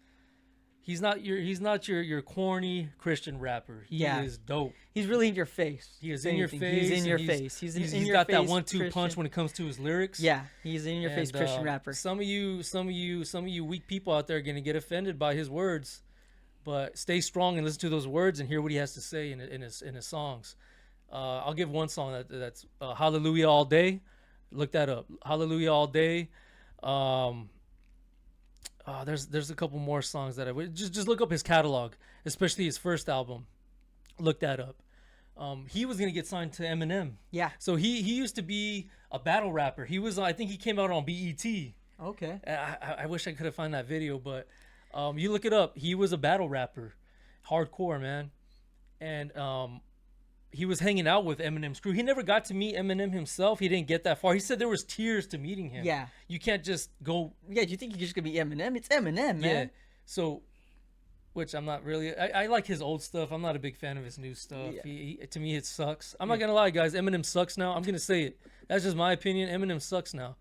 He's not your corny Christian rapper. He is dope. He's really in your face. He is in your face. He's in your face. He's got that 1-2 punch when it comes to his lyrics. Yeah, he's in your face Christian rapper. Some of you weak people out there are gonna get offended by his words, but stay strong and listen to those words and hear what he has to say in his songs. I'll give one song that's Hallelujah All Day. Look that up. Hallelujah All Day. There's a couple more songs that I would just look up his catalog, especially his first album. Look that up. He was gonna get signed to Eminem. Yeah. So he used to be a battle rapper. I think he came out on BET. Okay. I wish I could have found that video, but you look it up. He was a battle rapper, hardcore, man, and he was hanging out with Eminem's crew. He never got to meet Eminem himself. He didn't get that far. He said there was tears to meeting him. Yeah. You can't just go. Yeah, do you think you're just going to be Eminem? It's Eminem, man. Yeah. So, which I'm not really. I like his old stuff. I'm not a big fan of his new stuff. Yeah. To me, it sucks. I'm not going to lie, guys. Eminem sucks now. I'm going to say it. That's just my opinion. Eminem sucks now.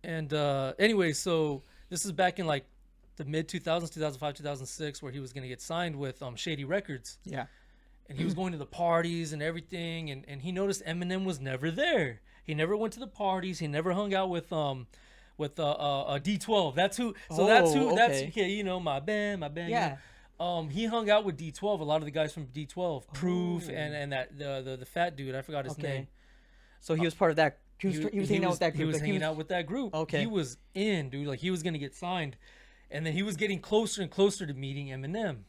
Anyway, so this is back in like the mid 2000s, 2005, 2006, where he was going to get signed with Shady Records. Yeah. And he was going to the parties and everything, and he noticed Eminem was never there. He never went to the parties. He never hung out with D12. That's who. So that's who. Okay. That's you know, my band. Yeah. You know. He hung out with D12. A lot of the guys from D12, Proof, and that the fat dude. I forgot his name. So he was part of that. He was hanging out with that group. He was hanging out with that group. Okay. He was in, dude. Like he was gonna get signed, and then he was getting closer and closer to meeting Eminem.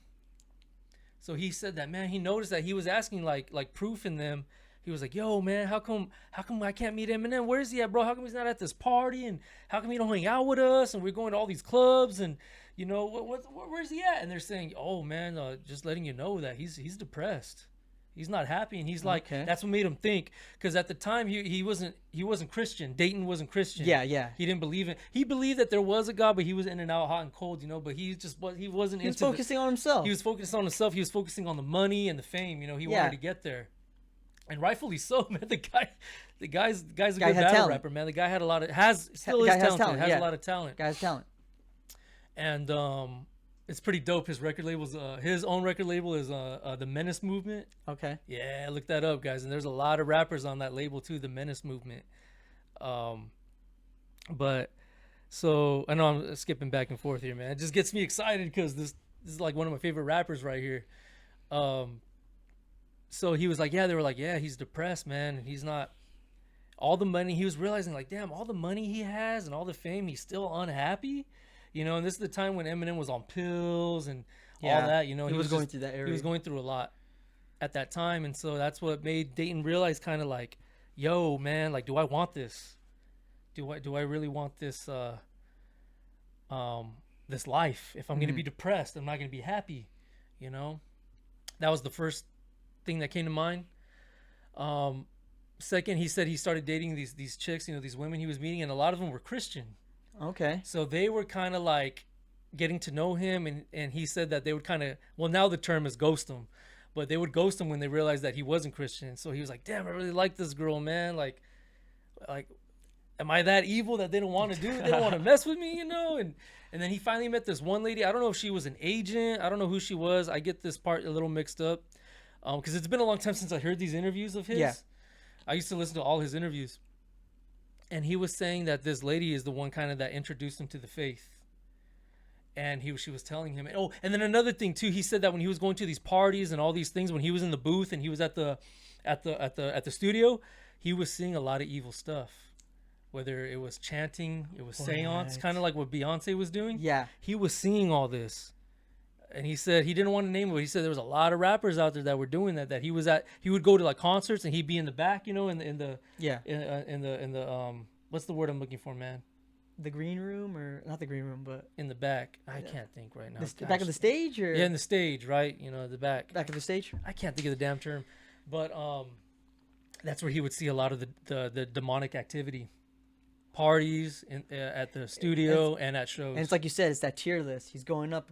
So he said that, man, he noticed that he was asking like Proof in them. He was like, yo, man, how come I can't meet Eminem? Where is he at, bro? How come he's not at this party? And how come he don't hang out with us? And we're going to all these clubs, and you know, where's he at? And they're saying, oh man, just letting you know that he's depressed. He's not happy, and he's like, that's what made him think. Because at the time he wasn't Christian. Dayton wasn't Christian. Yeah. He didn't believe it. He believed that there was a God, but he was in and out, hot and cold, you know. But he wasn't. He was focusing on himself. He was focused on himself. He was focusing on the money and the fame. You know, he wanted to get there, and rightfully so, man. The guy's a good battle rapper, man. The guy had a lot of still is talented. Has a lot of talent. Guy's talent. And it's pretty dope. His record label's his own record label is the Menace Movement. Okay. Yeah, look that up, guys. And there's a lot of rappers on that label too, the Menace Movement. But so I know I'm skipping back and forth here, man. It just gets me excited because this is like one of my favorite rappers right here. So he was like, they were like, he's depressed, man. And he's not all the money. He was realizing like, damn, all the money he has and all the fame, he's still unhappy. You know, and this is the time when Eminem was on pills and all that. You know, he was going through that area. He was going through a lot at that time, and so that's what made Dayton realize, kind of like, yo, man, like, do I want this? Do I really want this? This life? If I'm gonna be depressed, I'm not gonna be happy. You know, that was the first thing that came to mind. Second, he said he started dating these chicks, you know, these women he was meeting, and a lot of them were Christian. Okay. So they were kind of like getting to know him, and he said that they would kind of, well, now the term is ghost him, but they would ghost him when they realized that he wasn't Christian. So he was like, damn, I really like this girl, man. Like, am I that evil that they don't want to do? They don't want to mess with me, you know? And then he finally met this one lady. I don't know if she was an agent. I don't know who she was. I get this part a little mixed up because it's been a long time since I heard these interviews of his. Yeah. I used to listen to all his interviews. And he was saying that this lady is the one kind of that introduced him to the faith. And she was telling him, and then another thing too, he said that when he was going to these parties and all these things, when he was in the booth and he was at the studio, he was seeing a lot of evil stuff. Whether it was chanting, it was seance, kind of like what Beyonce was doing. Yeah. He was seeing all this. And he said he didn't want to name it, but he said there was a lot of rappers out there that were doing that. That he would go to like concerts and he'd be in the back, you know, in the what's the word I'm looking for, man? The green room, or not the green room, but in the back. I can't think right now. The back of the stage, or in the stage, right? You know, the back. Back of the stage. I can't think of the damn term, but that's where he would see a lot of the demonic activity. Parties at the studio and at shows. And it's like you said, it's that tier list. He's going up.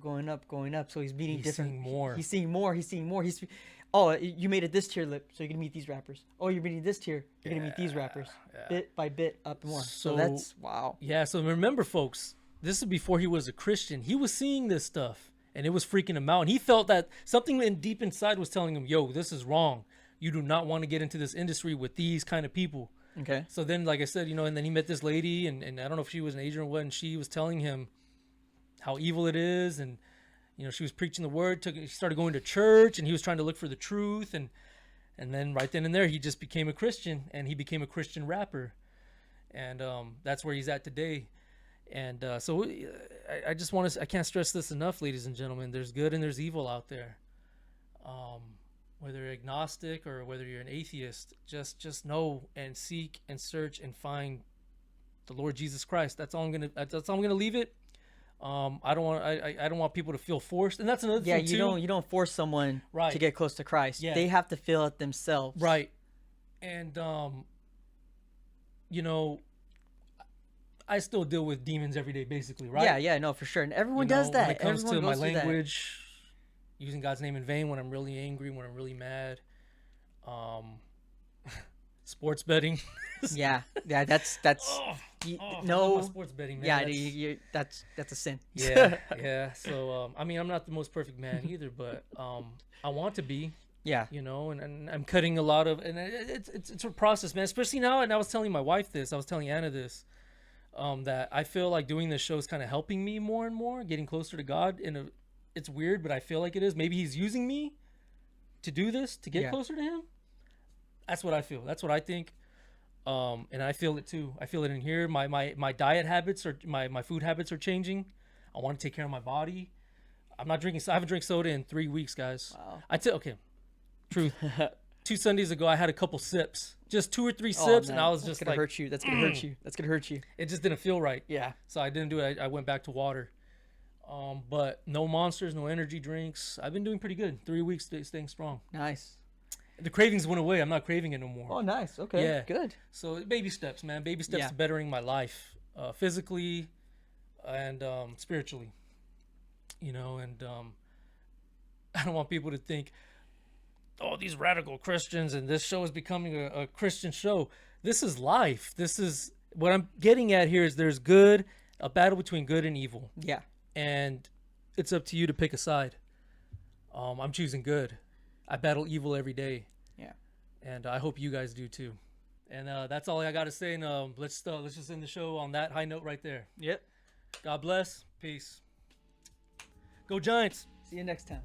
So he's meeting different. He's seeing more. You made it this tier list, so you're gonna meet these rappers. Oh, you're meeting this tier, you're gonna meet these rappers. Bit by bit up more. So that's wow. Yeah. So remember, folks, this is before he was a Christian. He was seeing this stuff, and it was freaking him out. And he felt that something deep inside was telling him, yo, this is wrong. You do not want to get into this industry with these kind of people. Okay. So then, like I said, you know, and then he met this lady, and I don't know if she was an Asian or what, and she was telling him how evil it is, and, you know, she was preaching the word. He started going to church, and he was trying to look for the truth, and then right then and there, he just became a Christian, and he became a Christian rapper, and that's where he's at today. And so I just want to, I can't stress this enough, ladies and gentlemen. There's good and there's evil out there. Whether you're agnostic or whether you're an atheist, just know and seek and search and find the Lord Jesus Christ. That's all I'm gonna leave it. I don't want people to feel forced, and that's another thing too. Yeah, you don't force someone Right. to get close to Christ. Yeah. They have to feel it themselves. Right. And you know, I still deal with demons every day, basically, right? Yeah, no, for sure. And everyone You know, does that. when it comes Everyone to my goes through that. language, using God's name in vain when I'm really angry, when I'm really mad, sports betting. Yeah, that's I'm no not sports betting, man. yeah, That's- that's a sin. yeah. So I mean, I'm not the most perfect man either, but I want to be. Yeah. You know, and I'm cutting a lot of, and it's a process, man. Especially now, and I was telling my wife this, I was telling Anna this, that I feel like doing this show is kind of helping me more and more, getting closer to God. It's weird, but I feel like it is. Maybe He's using me to do this to get closer to Him. That's what I feel. That's what I think. And I feel it too. I feel it in here. My diet habits are my food habits are changing. I want to take care of my body. I'm not drinking. I haven't drank soda in 3 weeks, guys. Wow. Okay. Truth. 2 Sundays ago, I had a couple sips, just 2 or 3 sips, and I was just gonna like, hurt you. That's gonna hurt you. That's gonna hurt you. it just didn't feel right. Yeah. So I didn't do it. I went back to water. But no monsters, no energy drinks. I've been doing pretty good. 3 weeks staying strong. Nice. The cravings went away. I'm not craving it no more. Oh, nice. Okay. Yeah. Good. So baby steps, man. Baby steps Yeah. to bettering my life, physically and spiritually. You know, and I don't want people to think, oh, these radical Christians and this show is becoming a Christian show. This is life. This is what I'm getting at here is there's good, a battle between good and evil. Yeah. And it's up to you to pick a side. I'm choosing good. I battle evil every day. Yeah. And I hope you guys do too. And that's all I got to say. And let's just end the show on that high note right there. Yep. God bless. Peace. Go Giants. See you next time.